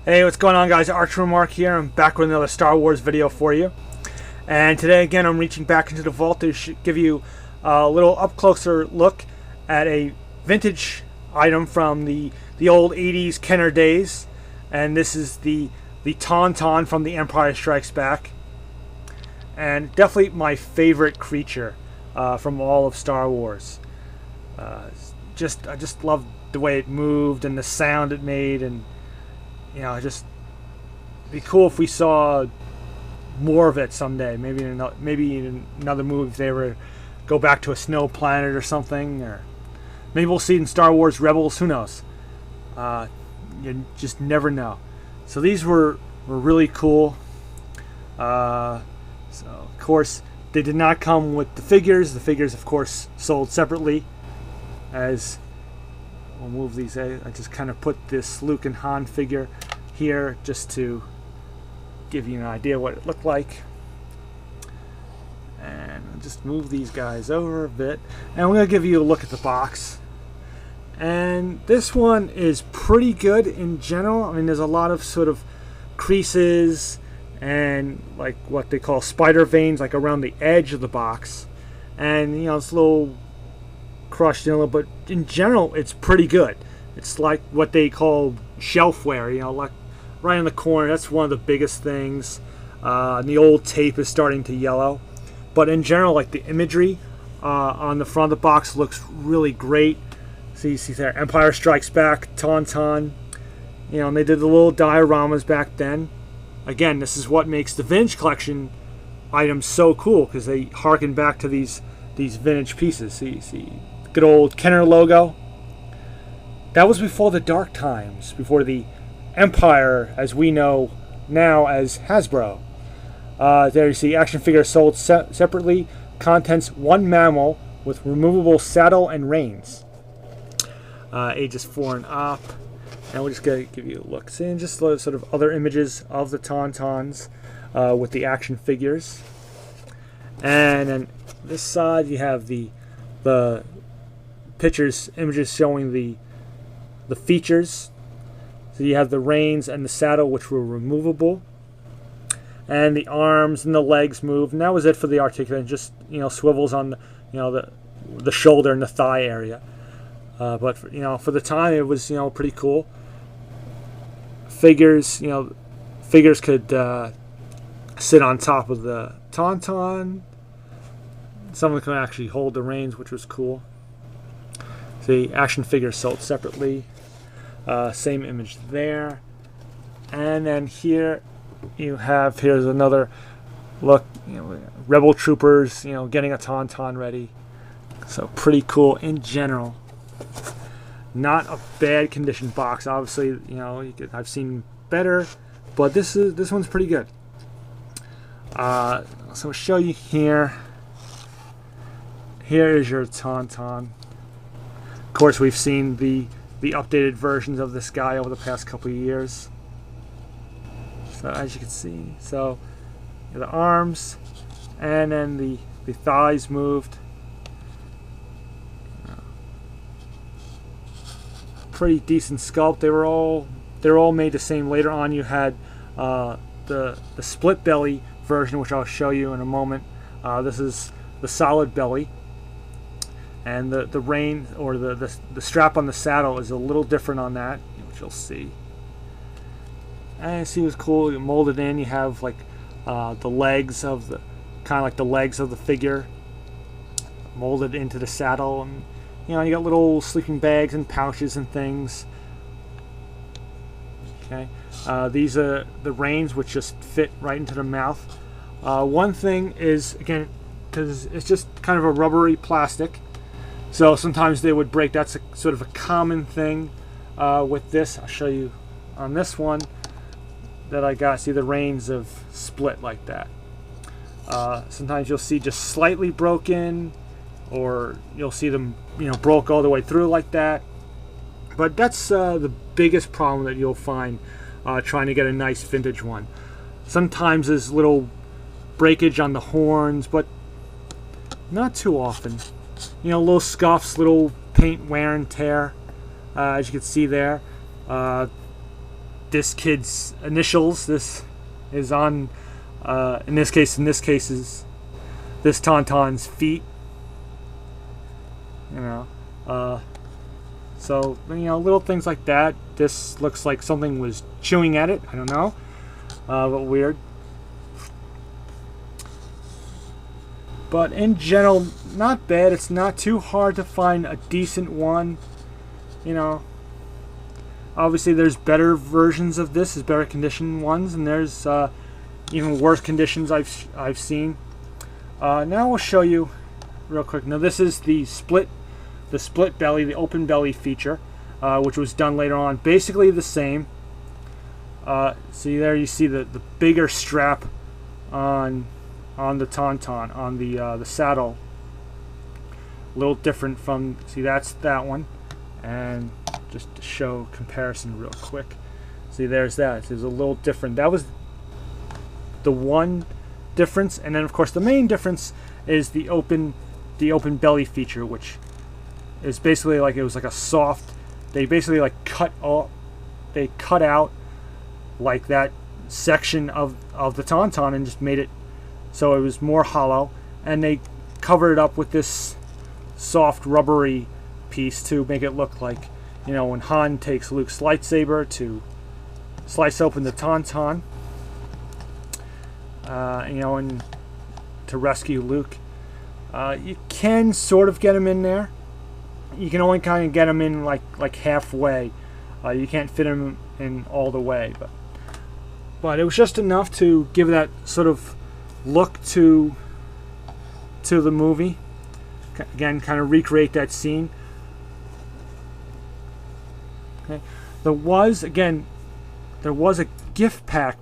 Hey, what's going on, guys? Archer Mark here. I'm back with another Star Wars video for you. And today, again, I'm reaching back into the vault to give you a little up-closer look at a vintage item from the old 80s Kenner days. And this is the TAUN TAUN from The Empire Strikes Back. And definitely my favorite creature from all of Star Wars. I just loved the way it moved and the sound it made, and just be cool if we saw more of it someday. Maybe in another movie, if they were go back to a snow planet or something, or maybe we'll see it in Star Wars Rebels. Who knows? You just never know. So these were really cool. So of course they did not come with the figures. The figures, of course, sold separately. As we'll move these. I just kind of put this Luke and Han figure here just to give you an idea what it looked like. And I'll just move these guys over a bit. And I'm going to give you a look at the box. And this one is pretty good in general. I mean, there's a lot of sort of creases and like what they call spider veins, like around the edge of the box. And it's a little crushed in a little, but in general it's pretty good. It's like what they call shelfware, like right in the corner. That's one of the biggest things. And the old tape is starting to yellow, but in general, like the imagery on the front of the box looks really great. So you see there, Empire Strikes Back, TAUN TAUN. And they did the little dioramas back then. Again, this is what makes the vintage collection items so cool, because they harken back to these vintage pieces. So you see good old Kenner logo. That was before the dark times, before the Empire as we know now as Hasbro. There you see action figure sold separately. Contents: one mammal with removable saddle and reins. Ages 4 and up. And we're just going to give you a look. See, just sort of other images of the TAUN TAUNs with the action figures. And then this side you have the images showing the features. So you have the reins and the saddle, which were removable, and the arms and the legs moved. And that was it for the articulation. Just swivels on the shoulder and the thigh area. But for the time, it was pretty cool. Figures could sit on top of the TAUN TAUN. Someone could actually hold the reins, which was cool. The action figures sold separately. Same image there. And then here here's another look. Rebel troopers, getting a TAUN TAUN ready. So pretty cool in general. Not a bad condition box. Obviously, I've seen better, but this one's pretty good. So I'll show you here. Here is your TAUN TAUN. Of course, we've seen the updated versions of this guy over the past couple of years. So as you can see, so the arms and then the thighs moved. Pretty decent sculpt. They're all made the same. Later on, you had the split belly version, which I'll show you in a moment. This is the solid belly. And the rein or the strap on the saddle is a little different on that, which you'll see. And see what's cool. You molded in. You have like the legs of the legs of the figure molded into the saddle, and you got little sleeping bags and pouches and things. Okay, these are the reins, which just fit right into the mouth. One thing is, again, because it's just kind of a rubbery plastic. So sometimes they would break. That's sort of a common thing with this. I'll show you on this one that I got. See, the reins have split like that. Sometimes you'll see just slightly broken, or you'll see them broke all the way through like that. But that's the biggest problem that you'll find trying to get a nice vintage one. Sometimes there's little breakage on the horns, but not too often. Little scuffs, little paint wear and tear, as you can see there. this kid's initials. This is on, in this case is this tauntaun's feet. You know, so you know, little things like that. This looks like something was chewing at it. I don't know, but weird. But in general, not bad. It's not too hard to find a decent one. You know, obviously there's better versions of this, there's better conditioned ones, and there's even worse conditions I've seen. Now we'll show you real quick. Now this is the split belly, the open belly feature, which was done later on. Basically the same. See there, you see the bigger strap on the tauntaun, on the saddle. A little different from, see, that's that one. And just to show comparison real quick, see, there's that. There's a little different. That was the one difference, and then of course the main difference is the open belly feature, which is basically like, it was like a soft. They basically like cut out like that section of the tauntaun and just made it so it was more hollow, and they covered it up with this soft rubbery piece to make it look like, you know, when Han takes Luke's lightsaber to slice open the tauntaun, you know, and to rescue Luke. You can sort of get him in there. You can only kind of get him in like halfway. You can't fit him in all the way, but it was just enough to give that sort of look to the movie. Again, kind of recreate that scene. Okay. There was a gift pack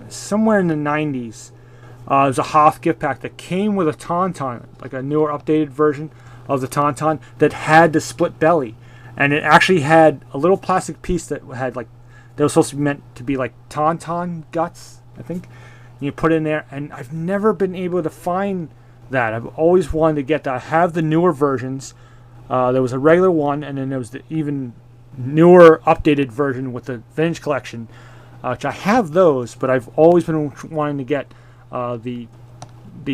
somewhere in the 90s. It was a HOTH gift pack that came with a tauntaun, like a newer updated version of the tauntaun that had the split belly, and it actually had a little plastic piece that had that was supposed to be meant to be like tauntaun guts, I think. And you put it in there, and I've never been able to find that. I've always wanted to get that. I have the newer versions. There was a regular one, and then there was the even newer updated version with the vintage collection, which I have those, but I've always been wanting to get the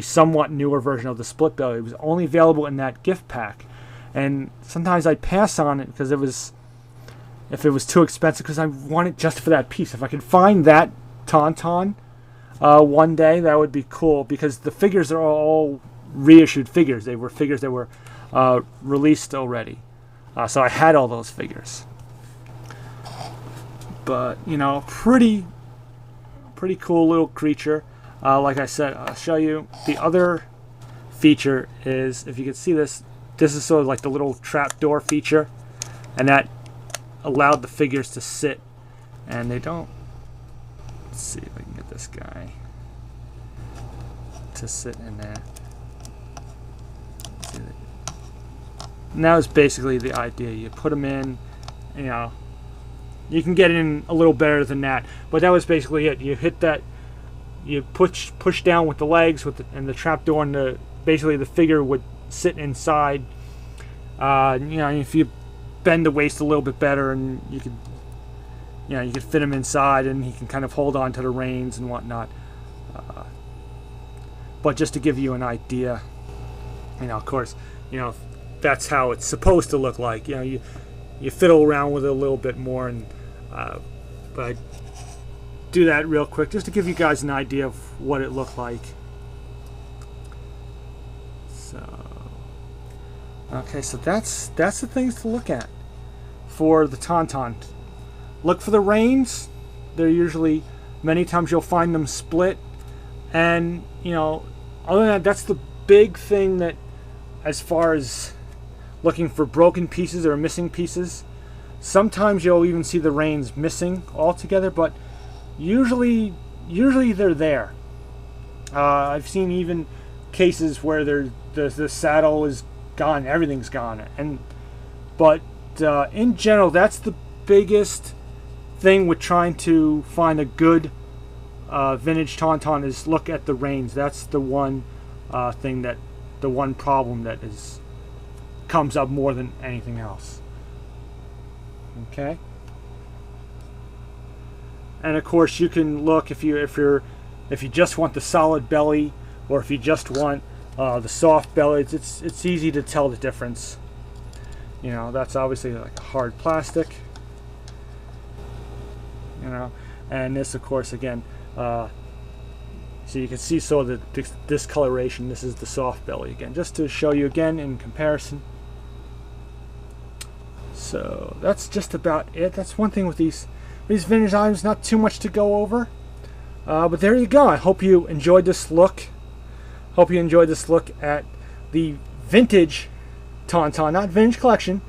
somewhat newer version of the split belly. It was only available in that gift pack, and sometimes I'd pass on it because if it was too expensive, because I want it just for that piece. If I could find that tauntaun one day, that would be cool, because the figures are all reissued figures. They were figures that were released already, so I had all those figures. But you know, pretty cool little creature. Like I said, I'll show you the other feature. Is, if you can see this is sort of like the little trapdoor feature, and that allowed the figures to sit, and they don't. Let's see if I can get this guy to sit in there. And that was basically the idea. You put them in, you know, you can get in a little better than that, but that was basically it. You hit that, you push down with the legs and the trapdoor, and basically the figure would sit inside. You know, if you bend the waist a little bit better, and you could fit him inside, and he can kind of hold on to the reins and whatnot. But just to give you an idea, you know, of course, you know, that's how it's supposed to look like. You know, you fiddle around with it a little bit more, and but I do that real quick just to give you guys an idea of what it looked like. So, okay, so that's the things to look at for the tauntaun. Look for the reins. They're usually, many times you'll find them split, and you know, other than that, that's the big thing that, as far as looking for broken pieces or missing pieces, sometimes you'll even see the reins missing altogether, but usually they're there. I've seen even cases where the saddle is gone, everything's gone, but in general, that's the biggest thing with trying to find a good vintage tauntaun, is look at the reins. That's the one the one problem that comes up more than anything else. Okay. And of course, you can look if you just want the solid belly, or if you just want the soft belly. It's easy to tell the difference. You know, that's obviously like a hard plastic. You know, and this, of course, again, so you can see the discoloration. This is the soft belly again, just to show you again in comparison. So that's just about it. That's one thing with these vintage items, not too much to go over. But there you go. I hope you enjoyed this look. Hope you enjoyed this look at the vintage TAUN TAUN, not vintage collection,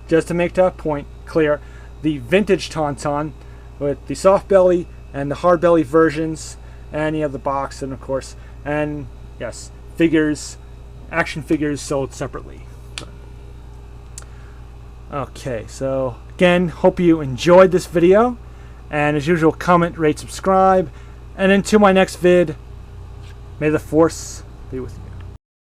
just to make that point clear. The vintage TAUN TAUN with the soft belly and the hard belly versions, and you have the box, and of course, and yes, figures, action figures sold separately. Okay, so again, hope you enjoyed this video, and as usual, comment, rate, subscribe, and until my next vid, may the force be with you.